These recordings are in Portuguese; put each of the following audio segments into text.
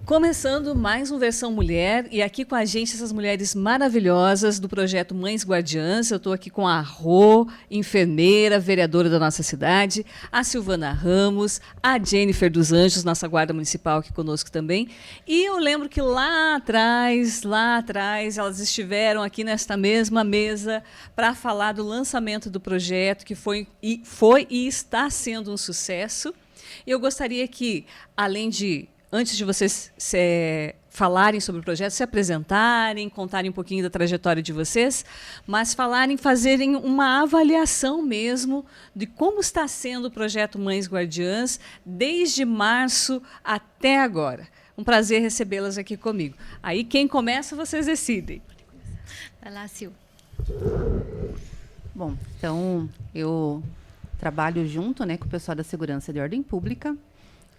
Começando mais um Versão Mulher, e aqui com a gente essas mulheres maravilhosas do projeto Mães Guardiãs. Eu estou aqui com a Rô, enfermeira, vereadora da nossa cidade, a Silvana Ramos, a Jennifer dos Anjos, nossa guarda municipal aqui conosco também. E eu lembro que lá atrás, elas estiveram aqui nesta mesma mesa para falar do lançamento do projeto, que foi e está sendo um sucesso. E eu gostaria que, antes de vocês falarem sobre o projeto, se apresentarem, contarem um pouquinho da trajetória de vocês, mas fazerem uma avaliação mesmo de como está sendo o projeto Mães Guardiãs desde março até agora. Um prazer recebê-las aqui comigo. Aí, quem começa, vocês decidem. Vai lá, Sil. Bom, então, eu trabalho junto, com o pessoal da Segurança de Ordem Pública.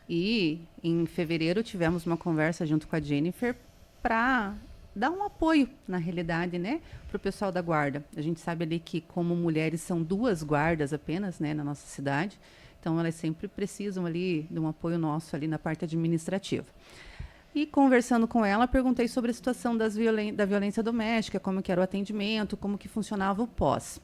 E em fevereiro tivemos uma conversa junto com a Jennifer para dar um apoio, na realidade, para o pessoal da guarda. A gente sabe ali que, como mulheres, são 2 guardas apenas, na nossa cidade. Então, elas sempre precisam ali de um apoio nosso ali na parte administrativa. E conversando com ela, perguntei sobre a situação da violência doméstica, como que era o atendimento, como que funcionava o pós,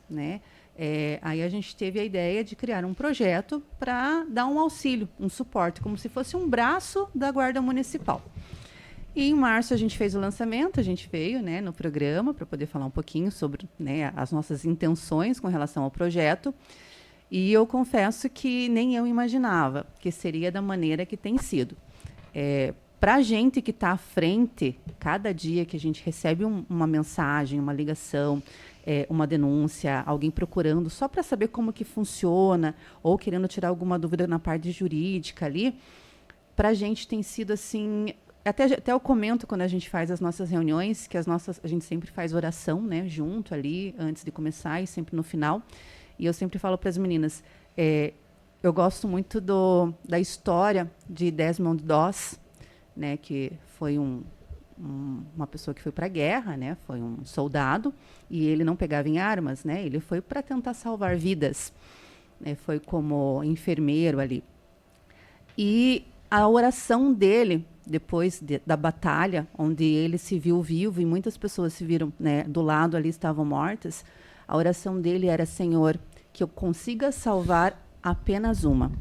aí a gente teve a ideia de criar um projeto para dar um auxílio, um suporte, como se fosse um braço da Guarda Municipal. E em março a gente fez o lançamento, a gente veio no programa para poder falar um pouquinho sobre as nossas intenções com relação ao projeto. E eu confesso que nem eu imaginava que seria da maneira que tem sido. Para a gente que está à frente, cada dia que a gente recebe uma mensagem, uma ligação, uma denúncia, alguém procurando só para saber como que funciona, ou querendo tirar alguma dúvida na parte jurídica ali, para a gente tem sido assim... Até eu comento quando a gente faz as nossas reuniões, que a gente sempre faz oração, junto ali, antes de começar e sempre no final. E eu sempre falo para as meninas, eu gosto muito da história de Desmond Doss, que foi uma pessoa que foi para a guerra, foi um soldado, e ele não pegava em armas, ele foi para tentar salvar vidas, foi como enfermeiro ali. E a oração dele, depois da batalha, onde ele se viu vivo, e muitas pessoas se viram do lado ali, estavam mortas, a oração dele era: Senhor, que eu consiga salvar apenas uma.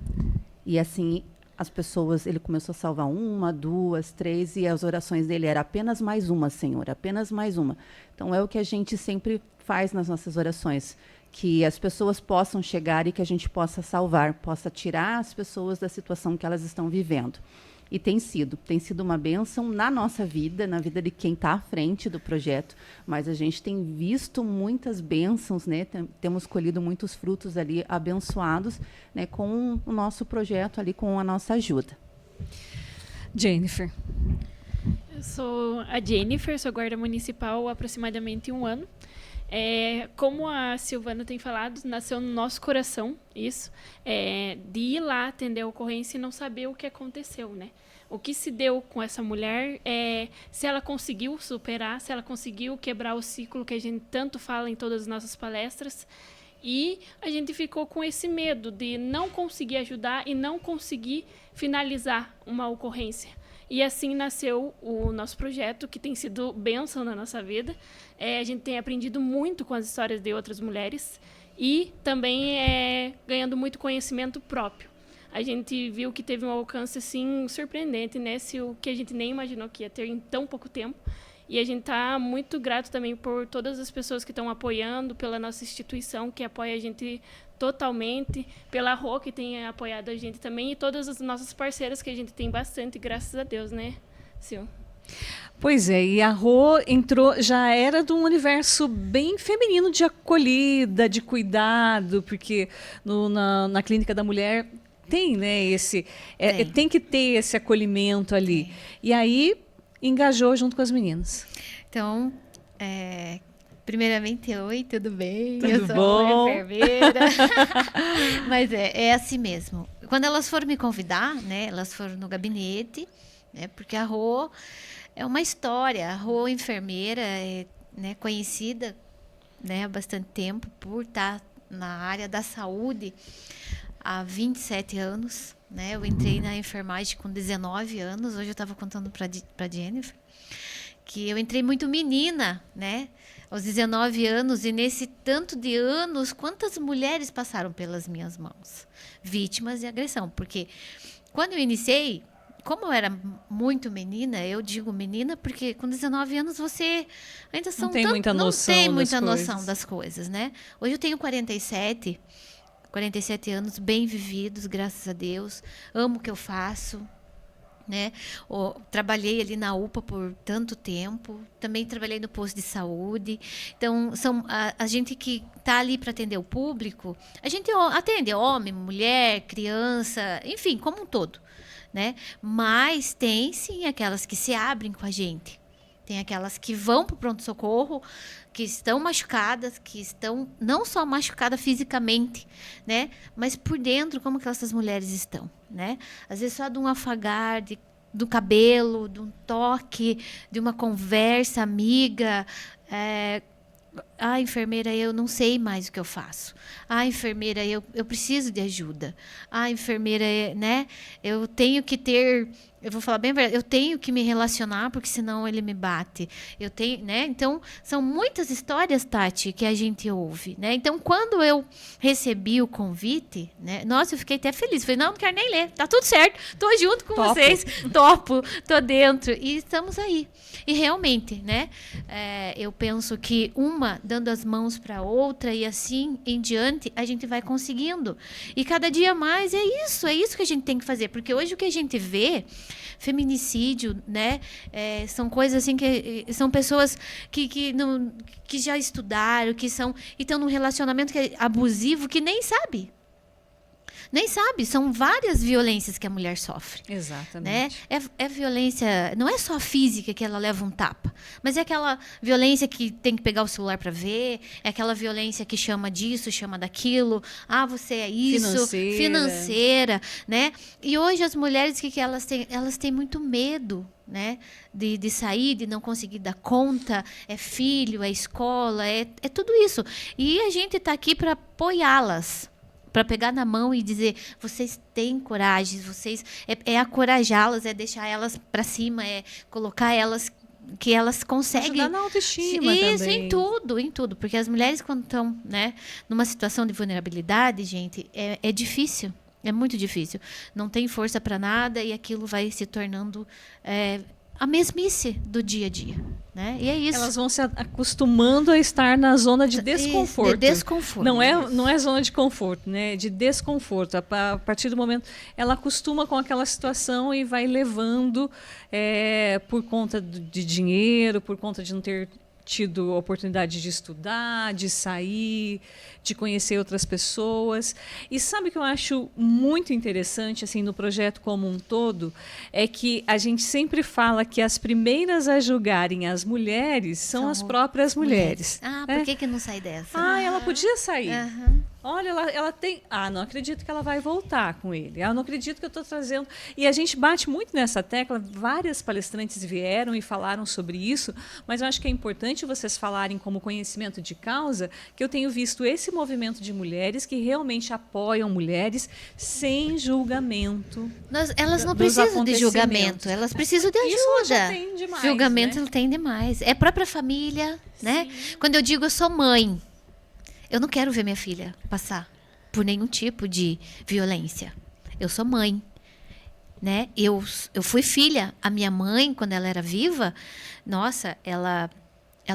E assim... as pessoas, ele começou a salvar 1, 2, 3, e as orações dele eram apenas mais uma, Senhor, apenas mais uma. Então, é o que a gente sempre faz nas nossas orações, que as pessoas possam chegar e que a gente possa salvar, possa tirar as pessoas da situação que elas estão vivendo. E tem sido uma bênção na nossa vida, na vida de quem está à frente do projeto, mas a gente tem visto muitas bênçãos, temos colhido muitos frutos ali abençoados, com o nosso projeto ali, com a nossa ajuda. Jennifer. Eu sou a Jennifer, sou guarda municipal há aproximadamente 1 ano. Como a Silvana tem falado, nasceu no nosso coração isso, de ir lá atender a ocorrência e não saber o que aconteceu, O que se deu com essa mulher, se ela conseguiu superar, se ela conseguiu quebrar o ciclo que a gente tanto fala em todas as nossas palestras. E a gente ficou com esse medo de não conseguir ajudar e não conseguir finalizar uma ocorrência. E assim nasceu o nosso projeto, que tem sido bênção na nossa vida. A gente tem aprendido muito com as histórias de outras mulheres e também ganhando muito conhecimento próprio. A gente viu que teve um alcance assim, surpreendente, o que a gente nem imaginou que ia ter em tão pouco tempo. E a gente está muito grato também por todas as pessoas que estão apoiando, pela nossa instituição, que apoia a gente totalmente, pela Rô, que tem apoiado a gente também, e todas as nossas parceiras, que a gente tem bastante, graças a Deus, Sil? Pois é, e a Rô já era de um universo bem feminino, de acolhida, de cuidado, porque na Clínica da Mulher tem, tem que ter esse acolhimento ali. Tem. E aí engajou junto com as meninas. Então, primeiramente, oi, tudo bem? Tudo eu sou bom? uma enfermeira. Mas é assim mesmo. Quando elas foram me convidar, elas foram no gabinete, porque a Rô é uma história. A Rô, enfermeira, conhecida há bastante tempo por estar na área da saúde. há 27 anos, né? Eu entrei na enfermagem com 19 anos. Hoje eu estava contando para Jennifer que eu entrei muito menina, né? Aos 19 anos, e nesse tanto de anos, quantas mulheres passaram pelas minhas mãos, vítimas de agressão? Porque quando eu iniciei, como eu era muito menina, eu digo menina porque com 19 anos você ainda não tem muita noção, não tem muita noção das coisas, né? Hoje eu tenho 47 anos bem vividos, graças a Deus. Amo o que eu faço, né? Trabalhei ali na UPA por tanto tempo, também trabalhei no posto de saúde. Então, a gente que está ali para atender o público, a gente atende homem, mulher, criança, enfim, como um todo, né? Mas tem sim aquelas que se abrem com a gente. Tem aquelas que vão para o pronto-socorro, que estão machucadas, que estão não só machucadas fisicamente, né? Mas por dentro, como que essas mulheres estão, né? Às vezes só de um afagar do cabelo, de um toque, de uma conversa amiga. Enfermeira, eu não sei mais o que eu faço. Enfermeira, eu preciso de ajuda. Enfermeira, né? Eu tenho que ter... Eu vou falar bem a verdade, eu tenho que me relacionar, porque senão ele me bate. Eu tenho, né? Então, são muitas histórias, Tati, que a gente ouve, né? Então, quando eu recebi o convite, né? Nossa, eu fiquei até feliz. Falei, não quero nem ler. Tá tudo certo. Tô junto com vocês. Topo. Tô dentro. E estamos aí. E realmente, né? Eu penso que uma dando as mãos para outra e assim em diante, a gente vai conseguindo. E cada dia mais é isso que a gente tem que fazer. Porque hoje o que a gente vê... Feminicídio, né? São coisas assim que são pessoas que já estudaram, que estão num relacionamento que é abusivo, que nem sabe. Nem sabe, são várias violências que a mulher sofre. Exatamente. Né? É violência, não é só a física que ela leva um tapa, mas é aquela violência que tem que pegar o celular para ver, é aquela violência que chama disso, chama daquilo, você é isso, financeira, né? E hoje as mulheres, que elas têm? Elas têm muito medo, né? De sair, de não conseguir dar conta, é filho, é escola, é tudo isso. E a gente está aqui para apoiá-las, para pegar na mão e dizer, vocês têm coragem, vocês acorajá-las, é deixar elas para cima, é colocar elas que elas conseguem. Ajudar na autoestima isso, também. em tudo, porque as mulheres quando estão, né, numa situação de vulnerabilidade, gente, é difícil, é muito difícil. Não tem força para nada e aquilo vai se tornando a mesmice do dia a dia, né? E é isso. Elas vão se acostumando a estar na zona de desconforto. De desconforto. Não é zona de conforto, né? De desconforto. A partir do momento, ela acostuma com aquela situação e vai levando por conta de dinheiro, por conta de não ter tido oportunidade de estudar, de sair, de conhecer outras pessoas. E sabe o que eu acho muito interessante assim no projeto como um todo? É que a gente sempre fala que as primeiras a julgarem as mulheres são as próprias mulheres. Por que não sai dessa? Ela podia sair. Olha, ela tem... não acredito que ela vai voltar com ele. Não acredito que eu estou trazendo... E a gente bate muito nessa tecla. Várias palestrantes vieram e falaram sobre isso, mas eu acho que é importante vocês falarem como conhecimento de causa, que eu tenho visto esse movimento de mulheres que realmente apoiam mulheres sem julgamento. Elas não precisam de julgamento, elas precisam de ajuda. Isso já tem demais, julgamento né? tem demais. É a própria família, né? Quando eu digo eu sou mãe, eu não quero ver minha filha passar por nenhum tipo de violência. Eu sou mãe, né? Eu fui filha. A minha mãe, quando ela era viva, nossa, ela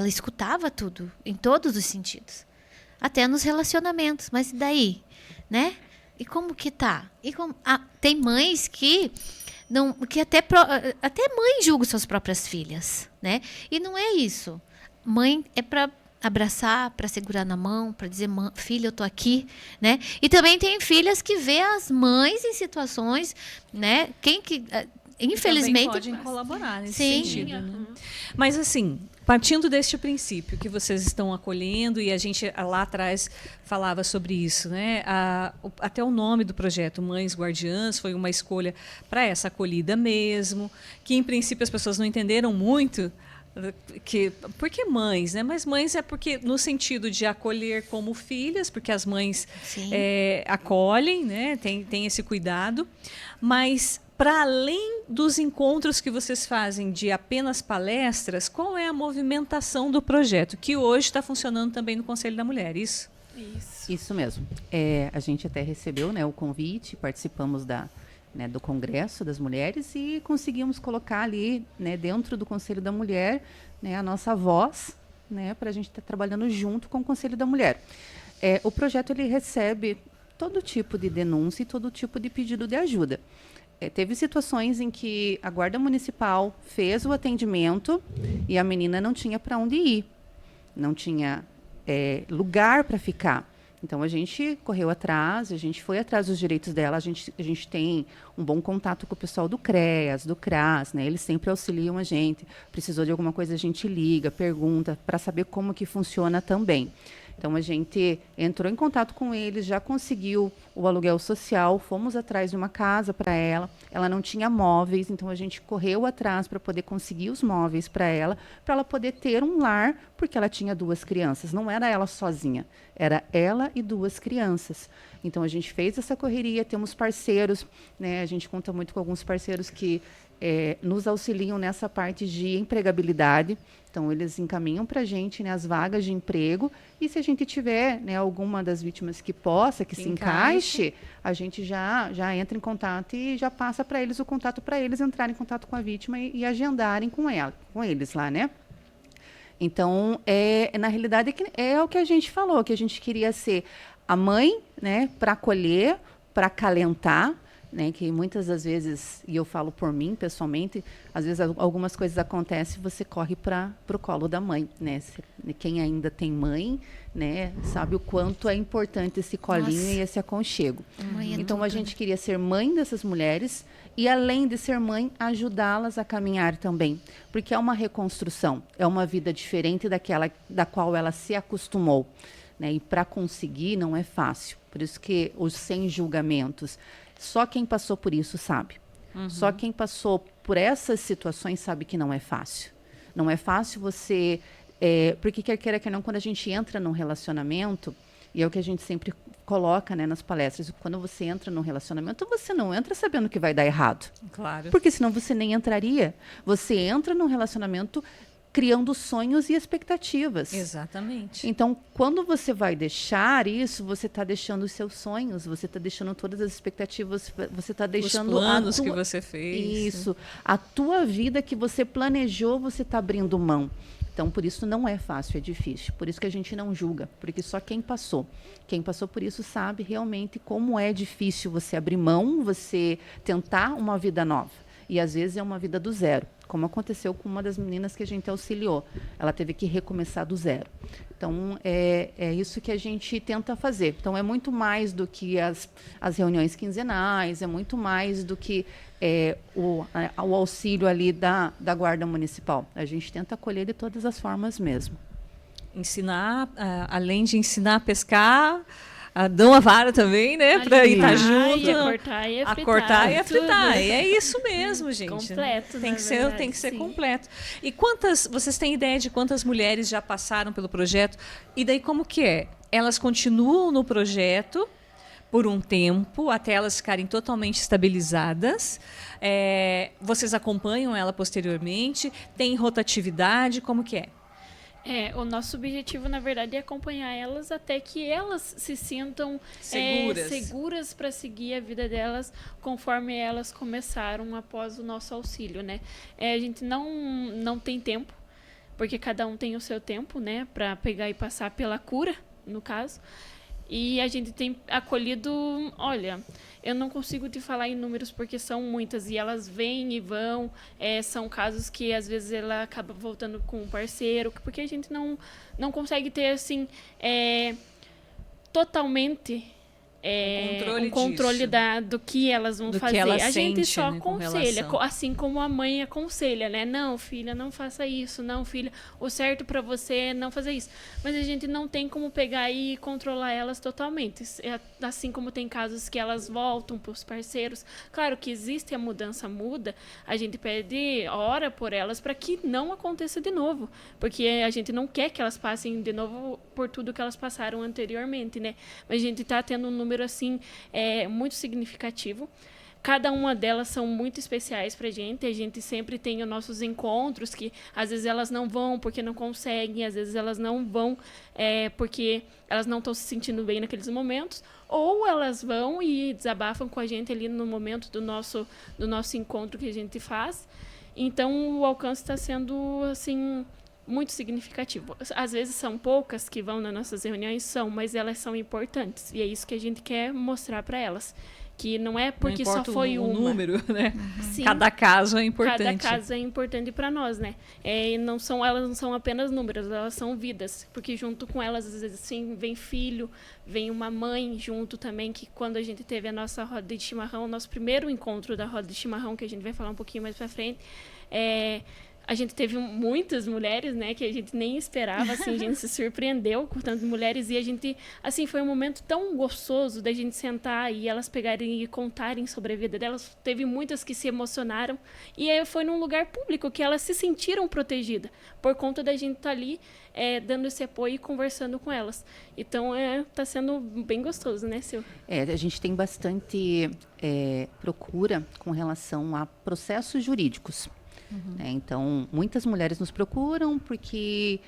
escutava tudo, em todos os sentidos. Até nos relacionamentos. Mas e daí, né? E como que tá? Tem mães que até mãe julga suas próprias filhas, né? E não é isso. Mãe é para abraçar, para segurar na mão, para dizer, filha, eu tô aqui, né? E também tem filhas que vê as mães em situações, né? Infelizmente podem colaborar nesse Sim. sentido. Né? Mas assim, partindo deste princípio que vocês estão acolhendo, e a gente lá atrás falava sobre isso, né? Até o nome do projeto Mães Guardiãs foi uma escolha para essa acolhida mesmo, que em princípio as pessoas não entenderam muito Por que mães, né? Mas mães é porque no sentido de acolher como filhas, porque as mães Sim. acolhem, né? Tem esse cuidado, mas para além dos encontros que vocês fazem de apenas palestras, qual é a movimentação do projeto, que hoje está funcionando também no Conselho da Mulher, isso? Isso mesmo. A gente até recebeu, né, o convite, participamos do Congresso das Mulheres e conseguimos colocar ali, né, dentro do Conselho da Mulher, né, a nossa voz, né, para a gente estar trabalhando junto com o Conselho da Mulher. O projeto ele recebe todo tipo de denúncia e todo tipo de pedido de ajuda. Teve situações em que a Guarda Municipal fez o atendimento e a menina não tinha para onde ir, não tinha lugar para ficar. Então, a gente correu atrás, a gente foi atrás dos direitos dela, a gente tem um bom contato com o pessoal do CREAS, do CRAS, né? Eles sempre auxiliam a gente. Precisou de alguma coisa, a gente liga, pergunta, para saber como que funciona também. Então, a gente entrou em contato com eles, já conseguiu o aluguel social, fomos atrás de uma casa para ela. Ela não tinha móveis, então a gente correu atrás para poder conseguir os móveis para ela poder ter um lar, porque ela tinha 2 crianças. Não era ela sozinha, era ela e 2 crianças. Então, a gente fez essa correria, temos parceiros, né? A gente conta muito com alguns parceiros que nos auxiliam nessa parte de empregabilidade. Então, eles encaminham para a gente, né, as vagas de emprego. E se a gente tiver, né, alguma das vítimas que se encaixe, a gente já entra em contato e já passa para eles o contato para eles entrarem em contato com a vítima e agendarem com eles lá, né? Então, na realidade, é o que a gente falou, que a gente queria ser a mãe, né, para acolher, para acalentar, né, que muitas das vezes, e eu falo por mim pessoalmente, às vezes algumas coisas acontecem e você corre para o colo da mãe, né? Quem ainda tem mãe, né, sabe o quanto é importante esse colinho. Nossa. E esse aconchego. Então a gente queria ser mãe dessas mulheres e, além de ser mãe, ajudá-las a caminhar também, porque é uma reconstrução, é uma vida diferente daquela da qual ela se acostumou, né? E para conseguir não é fácil, por isso que os sem julgamentos. Só quem passou por isso sabe. Só quem passou por essas situações sabe que não é fácil. Não é fácil você... porque quer queira, quer não, quando a gente entra num relacionamento, e é o que a gente sempre coloca, né, nas palestras, quando você entra num relacionamento, você não entra sabendo que vai dar errado. Claro. Porque senão você nem entraria. Você entra num relacionamento criando sonhos e expectativas. Exatamente. Então, quando você vai deixar isso, você está deixando os seus sonhos, você está deixando todas as expectativas, você está deixando os planos que você fez. Isso. A tua vida que você planejou, você está abrindo mão. Então, por isso não é fácil, é difícil. Por isso que a gente não julga, porque só quem passou por isso sabe realmente como é difícil você abrir mão, você tentar uma vida nova. E às vezes é uma vida do zero, como aconteceu com uma das meninas que a gente auxiliou. Ela teve que recomeçar do zero. Então, é isso que a gente tenta fazer. Então, é muito mais do que as reuniões quinzenais, é muito mais do que o auxílio ali da Guarda Municipal. A gente tenta acolher de todas as formas mesmo. Ensinar, além de ensinar a pescar... dão a vara também, né? Para ir estar junto. A cortar e a fritar. E é isso mesmo, gente. Completo, tem que ser completo. E vocês têm ideia de quantas mulheres já passaram pelo projeto? E daí como que é? Elas continuam no projeto por um tempo, até elas ficarem totalmente estabilizadas. Vocês acompanham ela posteriormente? Tem rotatividade? Como que é? O nosso objetivo, na verdade, é acompanhar elas até que elas se sintam seguras para seguir a vida delas conforme elas começaram após o nosso auxílio, né? A gente não tem tempo, porque cada um tem o seu tempo, né, para pegar e passar pela cura, no caso. E a gente tem acolhido, olha, eu não consigo te falar em números porque são muitas e elas vêm e vão. São casos que às vezes ela acaba voltando com um parceiro, porque a gente não consegue ter assim totalmente controle um controle disso. do que elas vão Do que fazer. ela A gente sente, só né, com aconselha, relação. assim como a mãe aconselha, né? Não, filha, não faça isso. Não, filha, o certo para você é não fazer isso. Mas a gente não tem como pegar e controlar elas totalmente. Assim como tem casos que elas voltam para os parceiros. Claro que existe a mudança, muda. A gente pede, ora por elas para que não aconteça de novo. Porque a gente não quer que elas passem de novo por tudo que elas passaram anteriormente, né? Mas a gente está tendo um número assim muito significativo. Cada uma delas são muito especiais para a gente sempre tem os nossos encontros, que às vezes elas não vão porque não conseguem, às vezes elas não vão porque elas não estão se sentindo bem naqueles momentos, ou elas vão e desabafam com a gente ali no momento do nosso encontro que a gente faz. Então o alcance está sendo assim muito significativo. Às vezes são poucas que vão nas nossas reuniões, mas elas são importantes. E é isso que a gente quer mostrar para elas. Que não é porque não só foi o uma. número, né? Sim, Cada caso é importante. cada caso é importante para nós, né? Elas não são apenas números, elas são vidas. Porque junto com elas, às vezes, assim, vem filho, vem uma mãe junto também, que quando a gente teve a nossa roda de chimarrão, nosso primeiro encontro da roda de chimarrão, que a gente vai falar um pouquinho mais para frente, a gente teve muitas mulheres, né, que a gente nem esperava, assim, a gente se surpreendeu com tantas mulheres e a gente, assim, foi um momento tão gostoso da gente sentar e elas pegarem e contarem sobre a vida delas. Teve muitas que se emocionaram e aí foi num lugar público que elas se sentiram protegidas por conta da gente estar ali dando esse apoio e conversando com elas. Então, tá sendo bem gostoso, né, Sil? A gente tem bastante procura com relação a processos jurídicos. Então, muitas mulheres nos procuram porque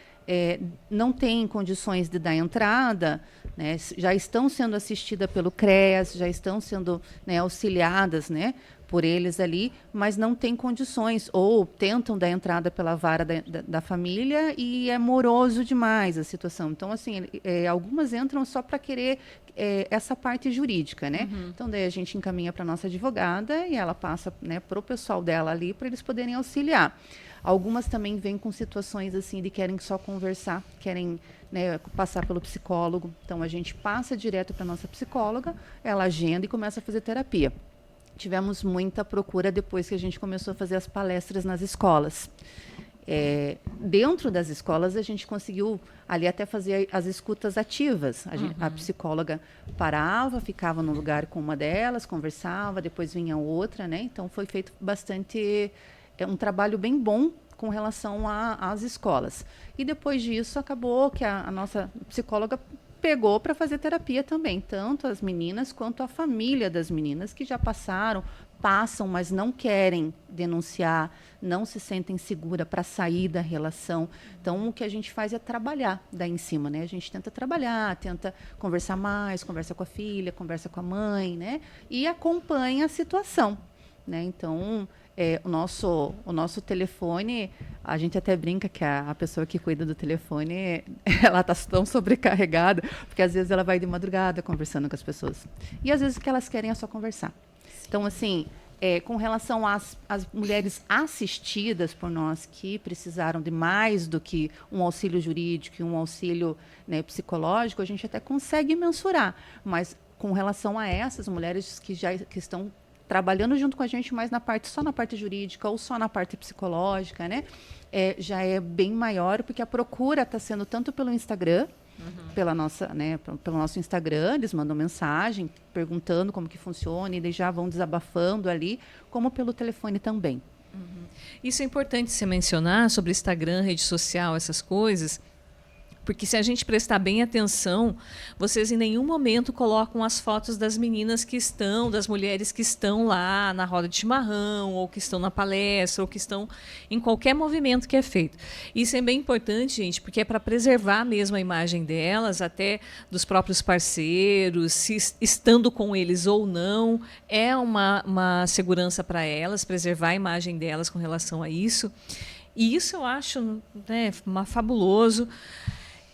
não têm condições de dar entrada, né, já estão sendo assistidas pelo CREAS, já estão sendo, né, auxiliadas, né, por eles ali, mas não têm condições, ou tentam dar entrada pela vara da família e é moroso demais a situação. Então, assim, algumas entram só para querer essa parte jurídica, né? Então, daí a gente encaminha para a nossa advogada e ela passa, né, para o pessoal dela ali para eles poderem auxiliar. Algumas também vêm com situações assim de querem só conversar, querem, né, passar pelo psicólogo. Então, a gente passa direto para a nossa psicóloga, ela agenda e começa a fazer terapia. Tivemos muita procura depois que a gente começou a fazer as palestras nas escolas. Dentro das escolas, a gente conseguiu ali até fazer as escutas ativas. A psicóloga parava, ficava no lugar com uma delas, conversava, depois vinha outra, né? Então, foi feito bastante... um trabalho bem bom com relação às escolas. E depois disso, acabou que a nossa psicóloga pegou para fazer terapia também, tanto as meninas quanto a família das meninas que já passam, mas não querem denunciar, não se sentem seguras para sair da relação. Então, o que a gente faz é trabalhar daí em cima, né? A gente tenta trabalhar, tenta conversar mais, conversa com a filha, conversa com a mãe, né? E acompanha a situação, né? Então, o nosso telefone, a gente até brinca que a pessoa que cuida do telefone, ela está tão sobrecarregada, porque às vezes ela vai de madrugada conversando com as pessoas. E às vezes o que elas querem é só conversar. Então, assim, com relação às mulheres assistidas por nós que precisaram de mais do que um auxílio jurídico e um auxílio, né, psicológico, a gente até consegue mensurar. Mas com relação a essas mulheres que estão trabalhando junto com a gente, mas só na parte jurídica ou só na parte psicológica, né? Já é bem maior, porque a procura está sendo tanto pelo Instagram, pelo nosso Instagram, eles mandam mensagem perguntando como que funciona e eles já vão desabafando ali, como pelo telefone também. Isso é importante você mencionar sobre Instagram, rede social, essas coisas, porque se a gente prestar bem atenção, vocês em nenhum momento colocam as fotos das meninas das mulheres que estão lá na roda de chimarrão, ou que estão na palestra, ou que estão em qualquer movimento que é feito. Isso é bem importante, gente, porque é para preservar mesmo a imagem delas, até dos próprios parceiros, se estando com eles ou não, é uma segurança para elas, preservar a imagem delas com relação a isso. E isso eu acho, né, fabuloso.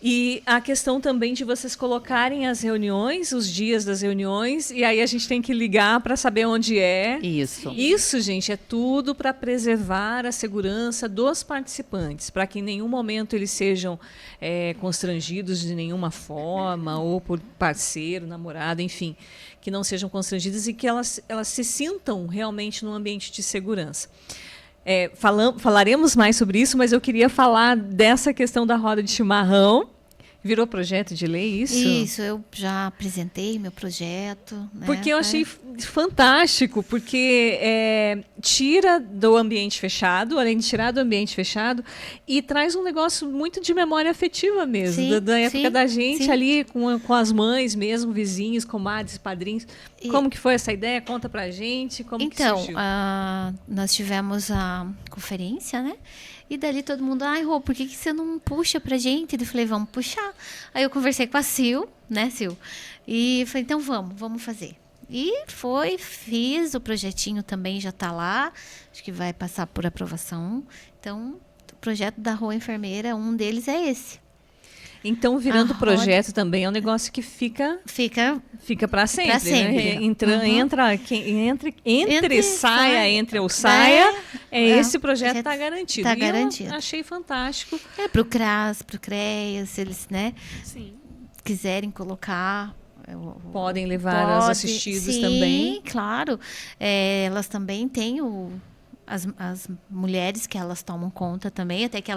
E a questão também de vocês colocarem as reuniões, os dias das reuniões, e aí a gente tem que ligar para saber onde é. Isso. Isso, gente, é tudo para preservar a segurança dos participantes, para que em nenhum momento eles sejam constrangidos de nenhuma forma, ou por parceiro, namorado, enfim, que não sejam constrangidos e que elas se sintam realmente num ambiente de segurança. Falaremos mais sobre isso, mas eu queria falar dessa questão da roda de chimarrão. Virou projeto de lei isso? Isso, eu já apresentei meu projeto. Né? Porque eu achei fantástico, porque tira do ambiente fechado, além de tirar do ambiente fechado, e traz um negócio muito de memória afetiva mesmo, Sim, da época da gente sim. ali com as mães mesmo, vizinhos, comadres, padrinhos. Como que foi essa ideia? Conta pra gente, como que surgiu? Nós tivemos a conferência, né? E dali todo mundo, Rô, por que você não puxa pra gente? Eu falei, vamos puxar. Aí eu conversei com a Sil, né, Sil? E falei, então vamos fazer. E fiz, o projetinho também já tá lá, acho que vai passar por aprovação. Então, o projeto da Rô Enfermeira, um deles é esse. Então, virando projeto também é um negócio que fica para sempre, pra sempre. Né? Entre saia, entre ou saia, esse projeto está garantido. Tá garantido. Eu achei fantástico. Pro CRAS, pro CREAS, se eles, né, Sim. quiserem colocar... Podem levar as assistidas também. Sim, claro. Elas também têm as mulheres que elas tomam conta também, até que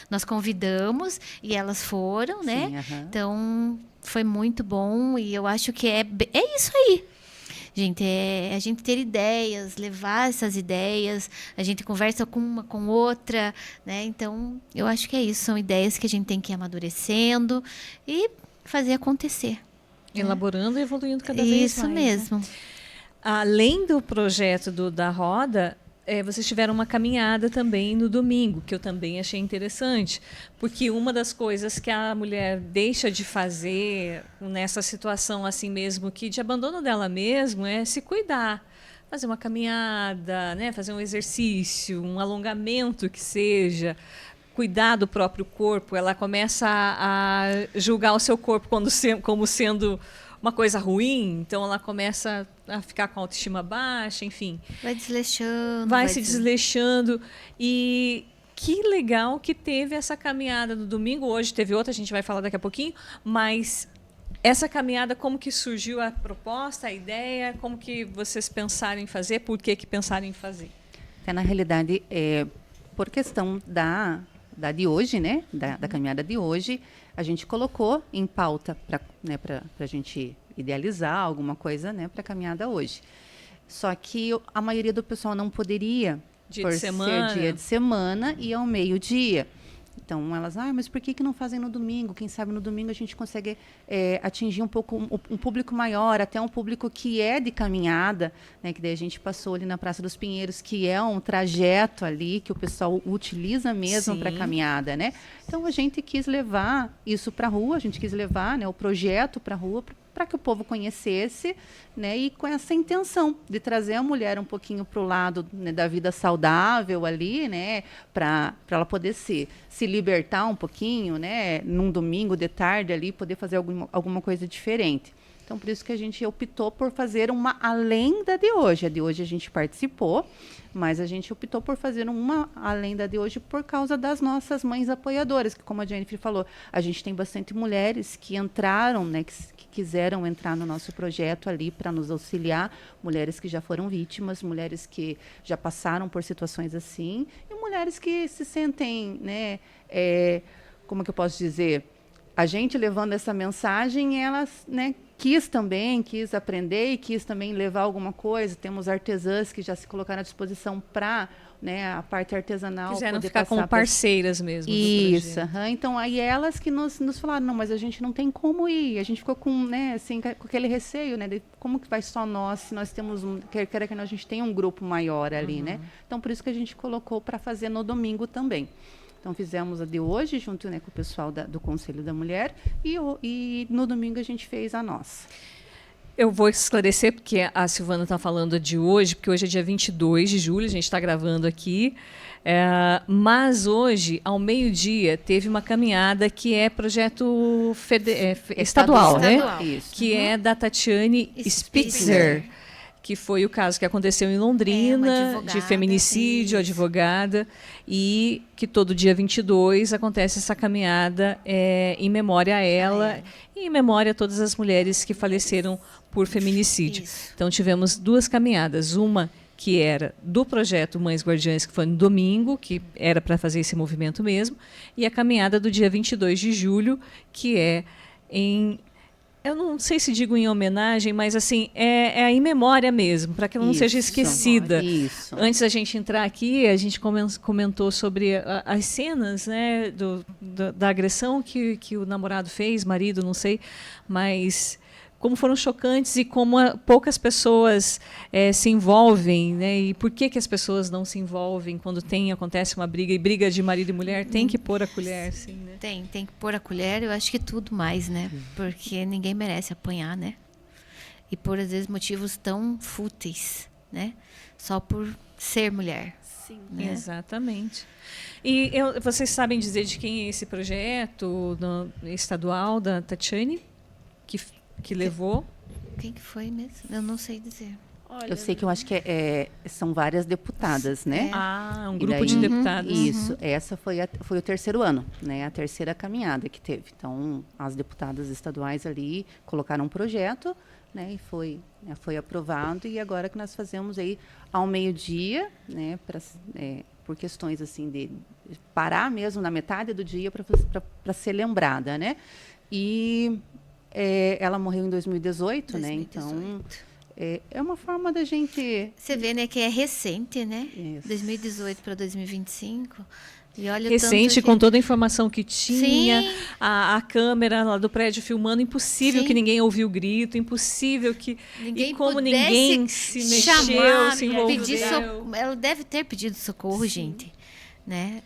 nós convidamos e elas foram, né? Sim, Então, foi muito bom e eu acho que é isso aí. Gente, a gente ter ideias, levar essas ideias, a gente conversa com uma, com outra, né? Então, eu acho que é isso, são ideias que a gente tem que ir amadurecendo e fazer acontecer. Elaborando e evoluindo cada vez mais. Isso mesmo. Né? Além do projeto da Roda, vocês tiveram uma caminhada também no domingo, que eu também achei interessante, porque uma das coisas que a mulher deixa de fazer nessa situação assim mesmo, que de abandono dela mesmo, é se cuidar. Fazer uma caminhada, né? Fazer um exercício, um alongamento que seja, cuidar do próprio corpo. Ela começa a julgar o seu corpo como sendo uma coisa ruim, então ela começa a ficar com a autoestima baixa, enfim. Vai desleixando. Vai se desleixando. E que legal que teve essa caminhada no domingo. Hoje teve outra, a gente vai falar daqui a pouquinho, mas essa caminhada, como que surgiu a proposta, a ideia, como que vocês pensaram em fazer, por que pensaram em fazer? Na realidade, por questão da de hoje, né, da caminhada de hoje, a gente colocou em pauta para a gente idealizar alguma coisa, né, para a caminhada hoje. Só que a maioria do pessoal não poderia, por ser dia de semana e ao meio-dia. Então, elas, mas por que não fazem no domingo? Quem sabe no domingo a gente consegue atingir um pouco um público maior, até um público que é de caminhada, né? Que daí a gente passou ali na Praça dos Pinheiros, que é um trajeto ali que o pessoal utiliza mesmo para caminhada, né? Então, a gente quis levar isso para a rua, a gente quis levar, né, o projeto para a rua, para que o povo conhecesse, né, e com essa intenção de trazer a mulher um pouquinho para o lado, né, da vida saudável ali, né, para ela poder se libertar um pouquinho, né, num domingo de tarde ali, poder fazer alguma coisa diferente. Então, por isso que a gente optou por fazer uma além da de hoje. A de hoje a gente participou, mas a gente optou por fazer uma além da de hoje por causa das nossas mães apoiadoras, que, como a Jennifer falou, a gente tem bastante mulheres que entraram, né, que quiseram entrar no nosso projeto ali para nos auxiliar, mulheres que já foram vítimas, mulheres que já passaram por situações assim, e mulheres que se sentem, né, como que eu posso dizer, a gente levando essa mensagem, elas, né, quis aprender e quis também levar alguma coisa. Temos artesãs que já se colocaram à disposição para, né, a parte artesanal. Quiseram ficar como parceiras mesmo. Isso. Então, aí elas que nos falaram, não, mas a gente não tem como ir. A gente ficou com, né, assim, com aquele receio, né, de como que vai só nós, se nós temos quer que a gente tenha um grupo maior ali, né? Então, por isso que a gente colocou para fazer no domingo também. Então, fizemos a de hoje, junto, né, com o pessoal do Conselho da Mulher, e no domingo a gente fez a nossa. Eu vou esclarecer, porque a Silvana está falando de hoje, porque hoje é dia 22 de julho, a gente está gravando aqui. Mas hoje, ao meio-dia, teve uma caminhada que é projeto estadual, né? Isso. Que é da Tatiane Spitzer, que foi o caso que aconteceu em Londrina, de feminicídio, advogada, e que todo dia 22 acontece essa caminhada em memória a ela e em memória a todas as mulheres que faleceram por feminicídio. Isso. Então tivemos 2 caminhadas, uma que era do projeto Mães Guardiãs, que foi no domingo, que era para fazer esse movimento mesmo, e a caminhada do dia 22 de julho, que é eu não sei se digo em homenagem, mas assim, é em memória mesmo, para que ela não seja esquecida. Isso. Antes da gente entrar aqui, a gente comentou sobre as cenas, né, da agressão que o namorado fez, marido, não sei, mas como foram chocantes e como poucas pessoas se envolvem, né? E por que as pessoas não se envolvem quando acontece uma briga, e briga de marido e mulher tem que pôr a colher, sim, né? Tem que pôr a colher, eu acho que tudo mais, né? Porque ninguém merece apanhar, né? E por, às vezes, motivos tão fúteis, né? Só por ser mulher. Sim. Né? Exatamente. E vocês sabem dizer de quem é esse projeto estadual da Tatiane, que levou? Quem que foi mesmo? Eu não sei dizer. Olha, Eu sei que eu acho que são várias deputadas, né? Um E grupo daí- de deputados. Isso, essa foi o terceiro ano, né? A terceira caminhada que teve. Então, as deputadas estaduais ali colocaram um projeto, né? E foi aprovado. E agora que nós fazemos aí ao meio-dia, né? Por questões assim de parar mesmo na metade do dia para ser lembrada, né? E ela morreu em 2018, né? Então é uma forma da gente. Você vê, né, que é recente, né? Isso. 2018 para 2025. E olha o Recente, tanto com toda a informação que tinha, Sim. a câmera lá do prédio filmando, impossível Sim. que ninguém ouviu o grito, impossível que... Ninguém e como pudesse ninguém se mexeu, chamar, se envolveu. pedir socorro. Ela deve ter pedido socorro, gente. Né?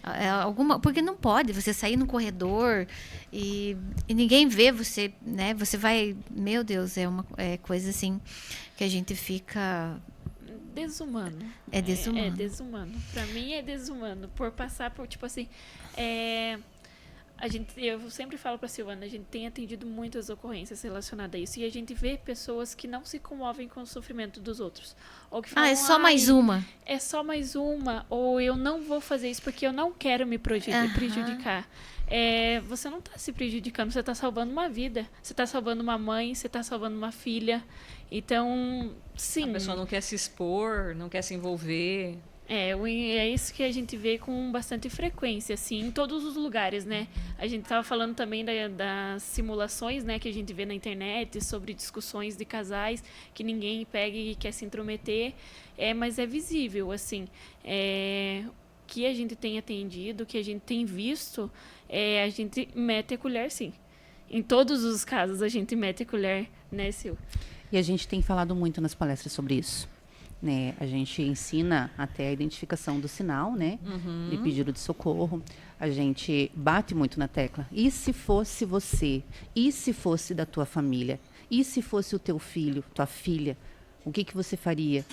Porque não pode você sair no corredor e ninguém vê você, né? Você vai, meu Deus, é coisa assim que a gente fica desumano. É desumano. É desumano. Pra mim é desumano. Por passar por, tipo assim, eu sempre falo pra Silvana, a gente tem atendido muitas ocorrências relacionadas a isso e a gente vê pessoas que não se comovem com o sofrimento dos outros. Ou que falam, é só mais uma. É só mais uma. Ou eu não vou fazer isso porque eu não quero me prejudicar. Você não está se prejudicando, você está salvando uma vida. Você está salvando uma mãe, você está salvando uma filha. Então, sim. A pessoa não quer se expor, não quer se envolver. É isso que a gente vê com bastante frequência, assim, em todos os lugares, né? A gente estava falando também das simulações, né, que a gente vê na internet sobre discussões de casais que ninguém pega e quer se intrometer, mas é visível, assim. Que a gente tem atendido, que a gente tem visto, a gente mete a colher, sim. Em todos os casos a gente mete a colher, né, Sil? E a gente tem falado muito nas palestras sobre isso. Né? A gente ensina até a identificação do sinal, né? De pedido de socorro. A gente bate muito na tecla. E se fosse você? E se fosse da tua família? E se fosse o teu filho, tua filha? O que você faria?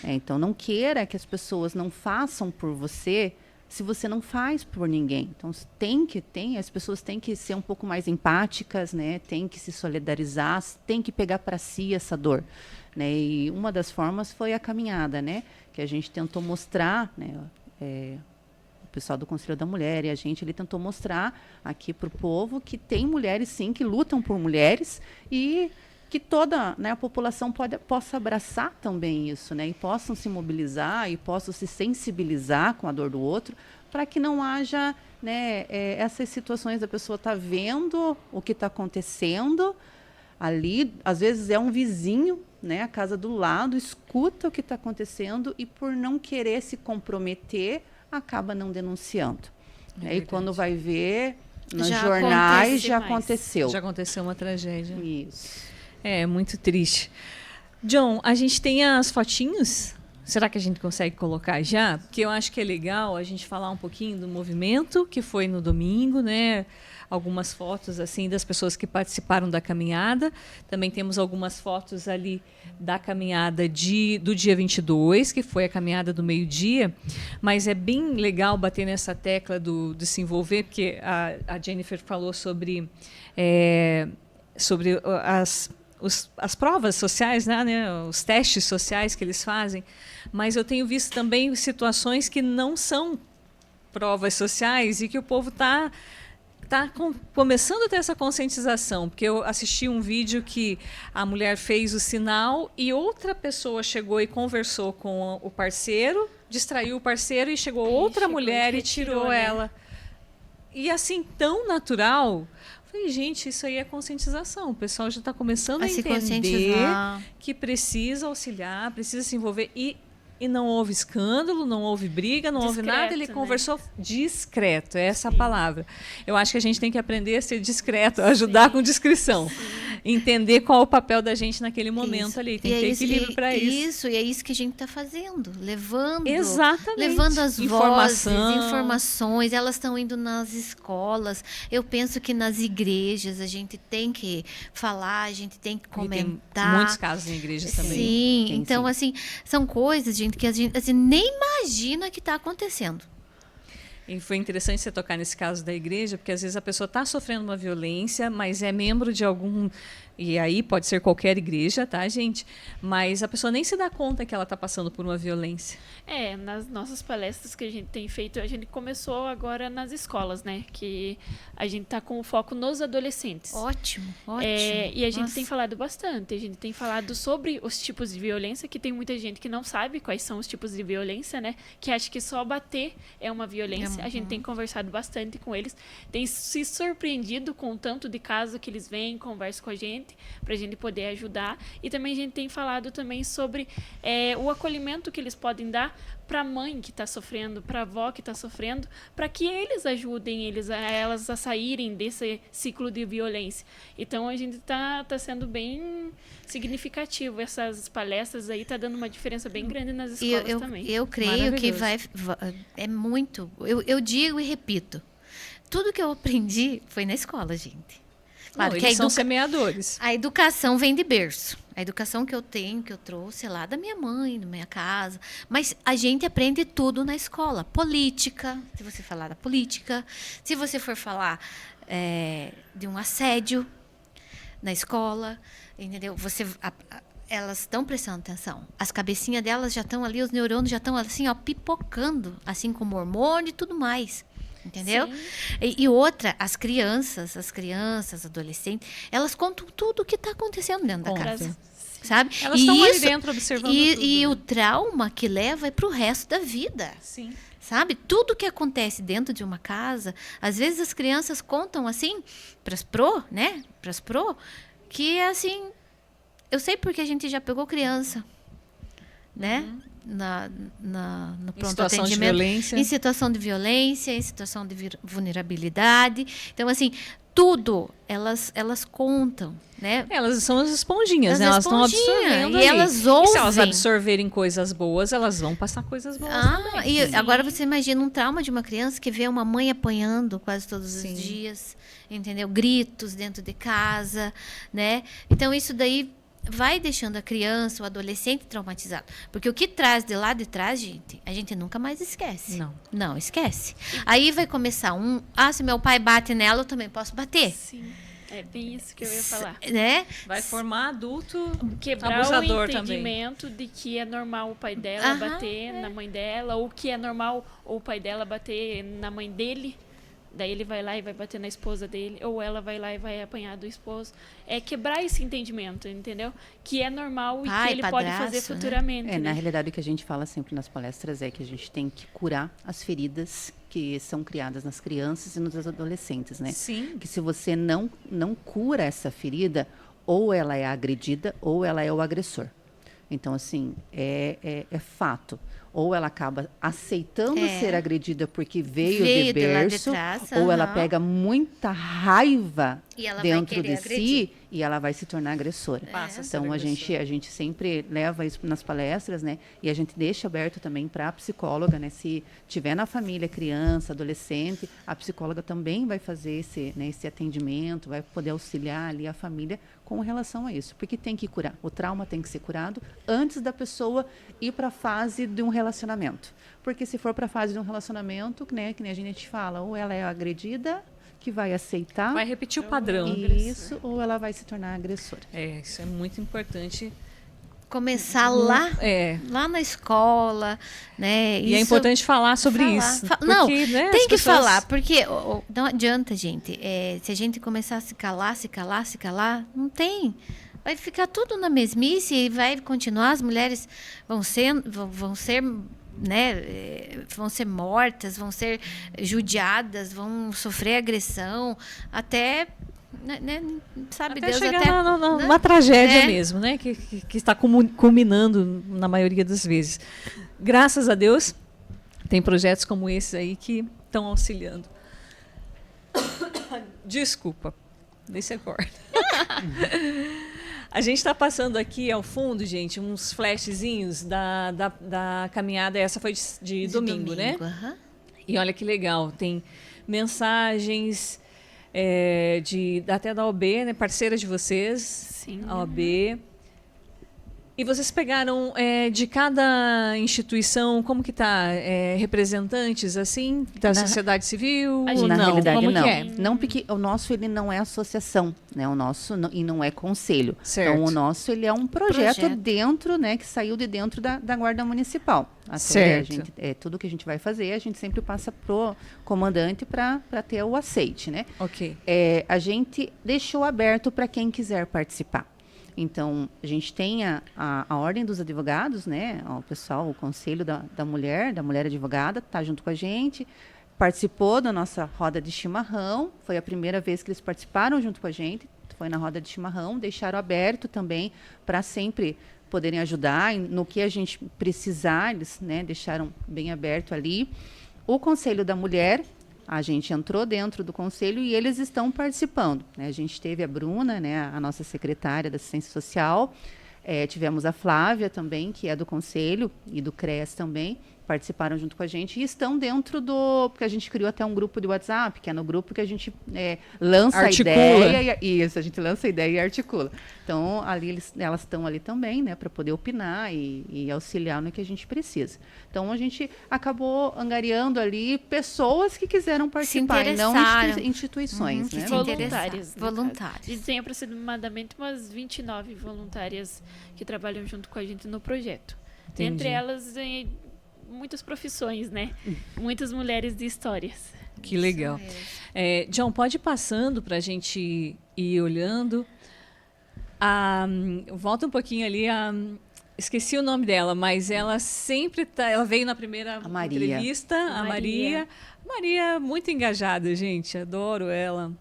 Então, não queira que as pessoas não façam por você se você não faz por ninguém. Então, as pessoas têm que ser um pouco mais empáticas, né? Tem que se solidarizar, tem que pegar para si essa dor. Né? E uma das formas foi a caminhada, né? Que a gente tentou mostrar, né? O pessoal do Conselho da Mulher e a gente, ele tentou mostrar aqui para o povo que tem mulheres, sim, que lutam por mulheres e que toda, né, a população possa abraçar também isso, né? E possam se mobilizar e possam se sensibilizar com a dor do outro para que não haja, né, essas situações da pessoa estar vendo o que está acontecendo ali, às vezes é um vizinho, né, a casa do lado, escuta o que está acontecendo e por não querer se comprometer, acaba não denunciando. E quando vai ver, nos jornais já aconteceu. Já aconteceu uma tragédia. Isso. Muito triste. John, a gente tem as fotinhos Será que a gente consegue colocar já? Porque eu acho que é legal a gente falar um pouquinho do movimento que foi no domingo, né? Algumas fotos assim das pessoas que participaram da caminhada. Também temos algumas fotos ali da caminhada do dia 22, que foi a caminhada do meio-dia. Mas é bem legal bater nessa tecla de se envolver, porque a Jennifer falou sobre as provas sociais, né, os testes sociais que eles fazem, mas eu tenho visto também situações que não são provas sociais e que o povo está começando a ter essa conscientização, porque eu assisti um vídeo que a mulher fez o sinal e outra pessoa chegou e conversou com o parceiro, distraiu o parceiro e chegou outra mulher e tirou ela. E assim, tão natural. Falei, gente, isso aí é conscientização. O pessoal já está começando a entender que precisa auxiliar, precisa se envolver. E não houve escândalo, não houve briga, não houve nada. Ele conversou discreto, é essa a palavra. Eu acho que a gente tem que aprender a ser discreto, a ajudar com discrição. Entender qual é o papel da gente naquele momento ali. Tem que ter equilíbrio para isso. Isso, e é isso que a gente está fazendo. Levando as vozes, informações. Elas estão indo nas escolas. Eu penso que nas igrejas a gente tem que falar, a gente tem que comentar. Tem muitos casos em igrejas também. Sim, então assim, são coisas, gente, que a gente assim, nem imagina que está acontecendo. E foi interessante você tocar nesse caso da igreja, porque às vezes a pessoa está sofrendo uma violência, mas é membro de algum... E aí pode ser qualquer igreja, tá, gente? Mas a pessoa nem se dá conta que ela está passando por uma violência. Nas nossas palestras que a gente tem feito, a gente começou agora nas escolas, né? Que a gente está com o foco nos adolescentes. Ótimo. E a gente tem falado bastante. A gente tem falado sobre os tipos de violência, que tem muita gente que não sabe quais são os tipos de violência, né? Que acha que só bater é uma violência. A gente tem conversado bastante com eles. Tem se surpreendido com o tanto de caso que eles vêm, conversam com a gente, para a gente poder ajudar. E também a gente tem falado também sobre o acolhimento que eles podem dar para a mãe que está sofrendo, para a avó que está sofrendo, para que eles ajudem elas a saírem desse ciclo de violência. Então a gente está sendo bem significativo. Essas palestras aí tá dando uma diferença bem grande nas escolas também. Eu creio que é muito. Eu digo e repito. Tudo que eu aprendi foi na escola, gente. Claro, que eles são semeadores. A educação vem de berço. A educação que eu tenho, que eu trouxe lá da minha mãe, da minha casa. Mas a gente aprende tudo na escola. Política, se você falar da política. Se você for falar de um assédio na escola, entendeu? Elas estão prestando atenção. As cabecinhas delas já estão ali, os neurônios já estão assim, ó, pipocando, assim como hormônio e tudo mais. Entendeu? E outra, as crianças, adolescentes, elas contam tudo o que está acontecendo dentro da casa. Sabe? Elas estão ali dentro observando tudo. E o trauma que leva é para o resto da vida. Sim. Sabe? Tudo que acontece dentro de uma casa, às vezes as crianças contam assim, para as pro, que assim, eu sei porque a gente já pegou criança, né? No pronto atendimento, em situação de violência, em situação de vulnerabilidade. Então, assim, tudo elas contam, né? Elas são as esponjinhas, né? Elas estão absorvendo. E elas ouvem. E se elas absorverem coisas boas, elas vão passar coisas boas também. E agora você imagina um trauma de uma criança que vê uma mãe apanhando quase todos os dias, entendeu? Gritos dentro de casa, né? Então, isso daí vai deixando a criança, o adolescente traumatizado. Porque o que traz de lá de trás, gente, a gente nunca mais esquece. Não esquece. Aí vai começar se meu pai bate nela, eu também posso bater. Sim. É bem isso que eu ia falar. Né? Vai formar adulto quebrar abusador o entendimento também. De que é normal o pai dela bater na mãe dela, ou que é normal o pai dela bater na mãe dele. Daí ele vai lá e vai bater na esposa dele, ou ela vai lá e vai apanhar do esposo. É quebrar esse entendimento, entendeu? Que é normal e que ele pode fazer futuramente. Na realidade, o que a gente fala sempre nas palestras é que a gente tem que curar as feridas que são criadas nas crianças e nos adolescentes, né? Sim. Que se você não cura essa ferida, ou ela é agredida, ou ela é o agressor. Então, assim, é fato. ou ela acaba aceitando É. ser agredida porque veio Veio de de lá de berço, trás, ou ela aham. pega muita raiva E ela vai dentro querer de agredir. si e ela vai se tornar agressora. Passa a ser Então, a agressora. gente sempre leva isso nas palestras, né? E a gente deixa aberto também para a psicóloga, né? Se tiver na família criança, adolescente, a psicóloga também vai fazer esse atendimento, vai poder auxiliar ali a família com relação a isso. Porque tem que curar. O trauma tem que ser curado antes da pessoa ir para a fase de um relacionamento. Porque se for para a fase de um relacionamento, né, que nem a gente fala, ou ela é agredida, que vai aceitar Vai repetir o padrão. isso, ou ela vai se tornar agressora. Isso é muito importante. Começar lá, É. lá na escola, né? E é Isso- importante falar sobre falar. isso. Não, porque, né, tem as que pessoas- falar, porque não adianta, gente. Se a gente começar a se calar, não tem. Vai ficar tudo na mesmice e vai continuar. As mulheres vão ser, né, vão ser mortas, vão ser judiadas, vão sofrer agressão, até, né, sabe Até Deus, chegar até numa tragédia É. mesmo, né? Que está culminando na maioria das vezes. Graças a Deus, tem projetos como esse aí que estão auxiliando. Desculpa, deixa eu cortar. A gente está passando aqui ao fundo, gente, uns flashzinhos da caminhada. Essa foi de domingo, né? aham. E olha que legal, tem mensagens até da OAB, né, parceira de vocês, Sim. a OAB. E vocês pegaram de cada instituição, como que tá? Representantes, assim, da sociedade civil? A gente- Na Não, realidade, como não. que é? Não, porque o nosso ele não é associação, né? O nosso e não é conselho. Certo. Então, o nosso ele é um projeto Projeto. dentro, né? Que saiu de dentro da Guarda Municipal. Até Certo. A gente, tudo que a gente vai fazer, a gente sempre passa pro comandante para ter o aceite, né? Ok. A gente deixou aberto para quem quiser participar. Então, a gente tem a Ordem dos Advogados, né? O pessoal, o Conselho da Mulher Advogada, está junto com a gente, participou da nossa roda de chimarrão, foi a primeira vez que eles participaram junto com a gente, foi na roda de chimarrão, deixaram aberto também para sempre poderem ajudar no que a gente precisar, eles, né, deixaram bem aberto ali. O Conselho da Mulher, a gente entrou dentro do conselho e eles estão participando, né? A gente teve a Bruna, né, a nossa secretária da Assistência Social, tivemos a Flávia também, que é do conselho, e do CREAS também, participaram junto com a gente e estão dentro porque a gente criou até um grupo de WhatsApp, que é no grupo que a gente lança Articula. a ideia. Isso, a gente lança a ideia e articula. Então, ali elas estão ali também, né, para poder opinar e auxiliar no que a gente precisa. Então, a gente acabou angariando ali pessoas que quiseram participar, e não interessaram. instituições, Que né? se Voluntárias, interessaram. no caso. Voluntários. A gente tem aproximadamente umas 29 voluntárias que trabalham junto com a gente no projeto. Entendi. Entre elas, muitas profissões, né? Muitas mulheres de histórias. Que legal. John, pode ir passando para a gente ir olhando. Volta um pouquinho ali. Esqueci o nome dela, mas ela sempre tá. Ela veio na primeira A Maria. entrevista, a Maria. Maria, muito engajada, gente. Adoro ela.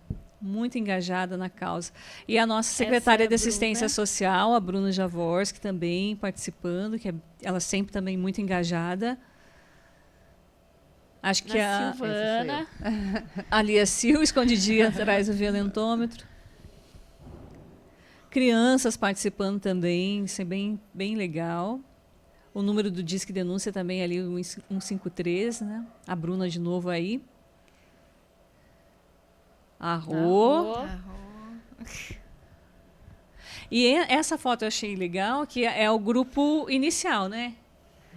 Muito engajada na causa. E a nossa secretária é a de Assistência Bruna. Social, a Bruna Javorski, também participando, ela sempre também muito engajada. Acho que A a Silvana. ali a Sil, escondidinha atrás do violentômetro. Crianças participando também, isso é bem, bem legal. O número do Disque Denúncia também ali, o 153, né? A Bruna de novo aí. A Rô. E essa foto eu achei legal, que é o grupo inicial, né?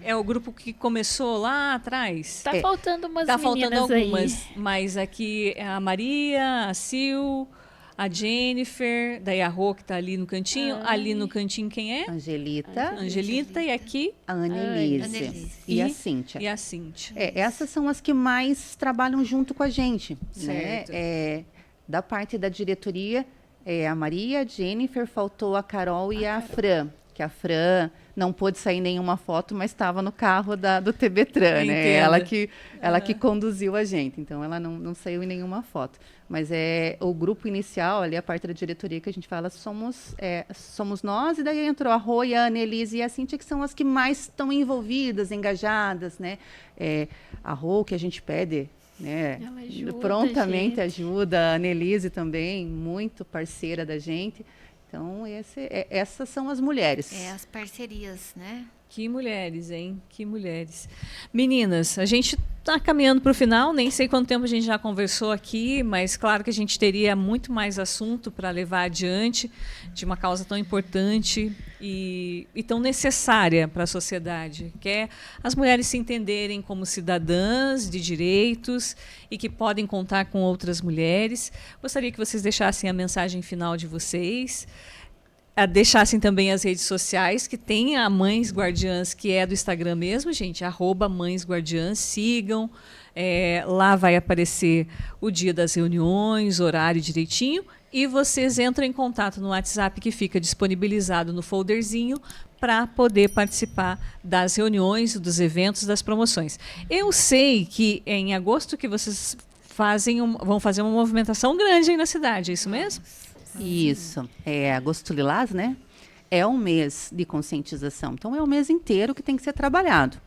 É o grupo que começou lá atrás. Tá faltando umas Tá faltando meninas algumas, aí. mas aqui é a Maria, a Sil, a Jennifer, daí a Rô que tá ali no cantinho. Ali no cantinho quem é? Angelita, Angelita, e aqui a Annelise Annelise. e a Cíntia. e a Cíntia. Essas são as que mais trabalham junto com a gente, Certo. né? Da parte da diretoria, a Maria, a Jennifer, faltou a Carol e a Fran, que a Fran não pôde sair nenhuma foto, mas estava no carro do TBTran, né? Ela que conduziu a gente, então ela não saiu em nenhuma foto. Mas o grupo inicial, ali a parte da diretoria que a gente fala, somos nós, e daí entrou a Rô, a Annelise e a Cíntia, que são as que mais estão envolvidas, engajadas, né? A Rô, que a gente pede, né? Ela ajuda, Prontamente ajuda, a Annelise também, muito parceira da gente. Então, essas são as mulheres. As parcerias, né? Que mulheres, hein? Que mulheres. Meninas, a gente está caminhando para o final, nem sei quanto tempo a gente já conversou aqui, mas claro que a gente teria muito mais assunto para levar adiante de uma causa tão importante e tão necessária para a sociedade, que é as mulheres se entenderem como cidadãs de direitos e que podem contar com outras mulheres. Gostaria que vocês deixassem a mensagem final de vocês. Deixassem também as redes sociais, que tem a Mães Guardiãs, que é do Instagram mesmo, gente, @mãesguardiãs, sigam. Lá vai aparecer o dia das reuniões, horário direitinho, e vocês entram em contato no WhatsApp que fica disponibilizado no folderzinho para poder participar das reuniões, dos eventos, das promoções. Eu sei que é em agosto que vocês vão fazer uma movimentação grande aí na cidade, é isso mesmo? Isso, Agosto Lilás, né? É um mês de conscientização, então é o mês inteiro que tem que ser trabalhado.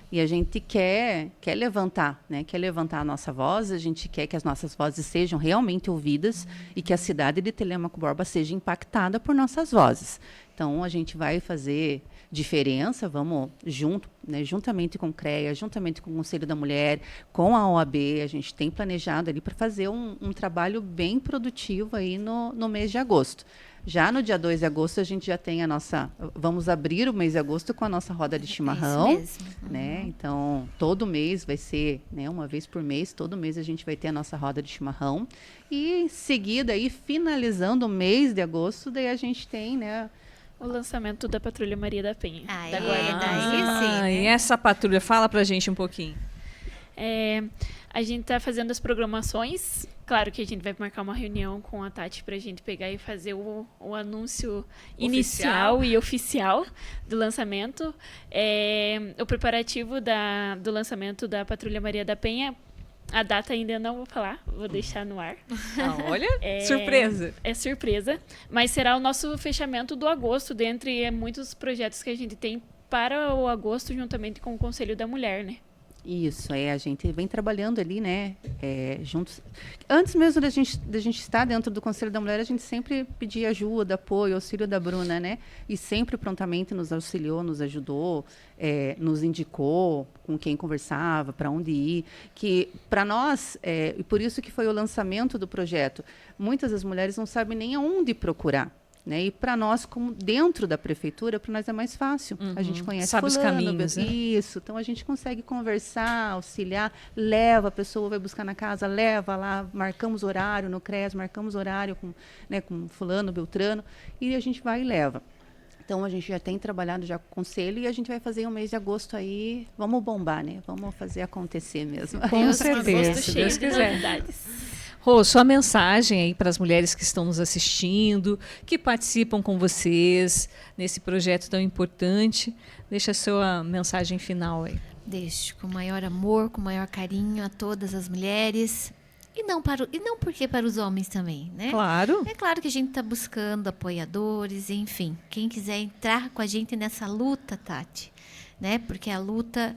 E a gente quer levantar, né? Quer levantar a nossa voz, a gente quer que as nossas vozes sejam realmente ouvidas e que a cidade de Telêmaco Borba seja impactada por nossas vozes. Então, a gente vai fazer diferença, vamos juntamente com o CREA, juntamente com o Conselho da Mulher, com a OAB, a gente tem planejado ali para fazer um trabalho bem produtivo aí no mês de agosto. Já no dia 2 de agosto, a gente já tem vamos abrir o mês de agosto com a nossa roda de chimarrão. Isso mesmo. Né? Então, todo mês vai ser, né, uma vez por mês, todo mês a gente vai ter a nossa roda de chimarrão. E em seguida, aí, finalizando o mês de agosto, daí a gente tem, né, O lançamento da Patrulha Maria da Penha. Da Daí Guarda. sim, né? E essa patrulha, fala pra gente um pouquinho. A gente está fazendo as programações. Claro que a gente vai marcar uma reunião com a Tati para a gente pegar e fazer o anúncio inicial e oficial do lançamento. O preparativo do lançamento da Patrulha Maria da Penha, a data ainda não vou falar, vou deixar no ar. Olha, surpresa. É surpresa, mas será o nosso fechamento do agosto, dentre muitos projetos que a gente tem para o agosto, juntamente com o Conselho da Mulher, né? Isso, a gente vem trabalhando ali, né, juntos. Antes mesmo da gente estar dentro do Conselho da Mulher, a gente sempre pedia ajuda, apoio, auxílio da Bruna, né, e sempre prontamente nos auxiliou, nos ajudou, nos indicou com quem conversava, para onde ir, que para nós, e por isso que foi o lançamento do projeto, muitas das mulheres não sabem nem aonde procurar. Né? E para nós, como dentro da prefeitura, para nós é mais fácil. A gente conhece Sabe os fulano, caminhos, né? Isso. Então a gente consegue conversar, auxiliar, leva a pessoa, vai buscar na casa, leva lá, marcamos horário no CRES, marcamos horário com fulano, beltrano, e a gente vai e leva. Então a gente já tem trabalhado já com o conselho e a gente vai fazer um mês de agosto aí, vamos bombar, né? Vamos fazer acontecer mesmo. Com certeza, se Deus de quiser. novidades. Rô, sua mensagem aí para as mulheres que estão nos assistindo, que participam com vocês nesse projeto tão importante. Deixa a sua mensagem final aí. Deixo com maior amor, com maior carinho a todas as mulheres. E não porque para os homens também, né? Claro. É claro que a gente está buscando apoiadores, enfim. Quem quiser entrar com a gente nessa luta, Tati, né? Porque a luta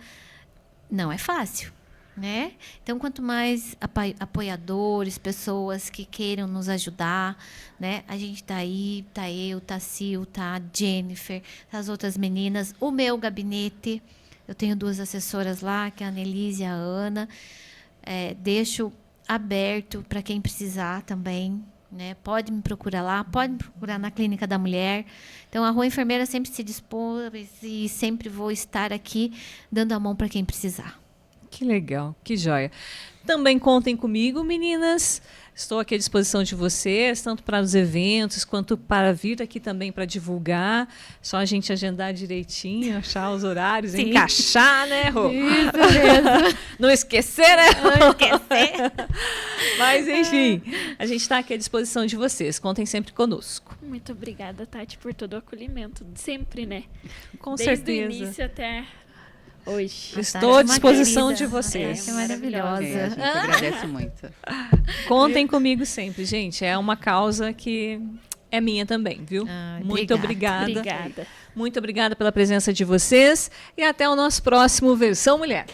não é fácil. Né? Então, quanto mais apoiadores, pessoas que queiram nos ajudar, né? A gente tá aí, tá eu, tá a Sil, tá a Jennifer, tá as outras meninas, o meu gabinete. Eu tenho 2 assessoras lá, que é a Annelise e a Ana. Deixo aberto para quem precisar também, né? Pode me procurar lá, pode me procurar na Clínica da Mulher. Então, a Rua Enfermeira sempre se dispôs e sempre vou estar aqui dando a mão para quem precisar. Que legal, que joia. Também contem comigo, meninas. Estou aqui à disposição de vocês, tanto para os eventos, quanto para vir aqui também para divulgar. Só a gente agendar direitinho, achar os horários, Sim. encaixar, né, Rô? Isso mesmo. Não esquecer, né? Não esquecer. Mas, enfim, a gente está aqui à disposição de vocês. Contem sempre conosco. Muito obrigada, Tati, por todo o acolhimento. Sempre, né? Com Desde certeza. o início até hoje. Estou à Tati é uma disposição querida. de vocês. Tati é maravilhosa. É, a gente agradece muito. Contem comigo sempre, gente. É uma causa que é minha também, viu? Ah, Muito obrigada. obrigada. Obrigada. Muito obrigada pela presença de vocês e até o nosso próximo Versão Mulher.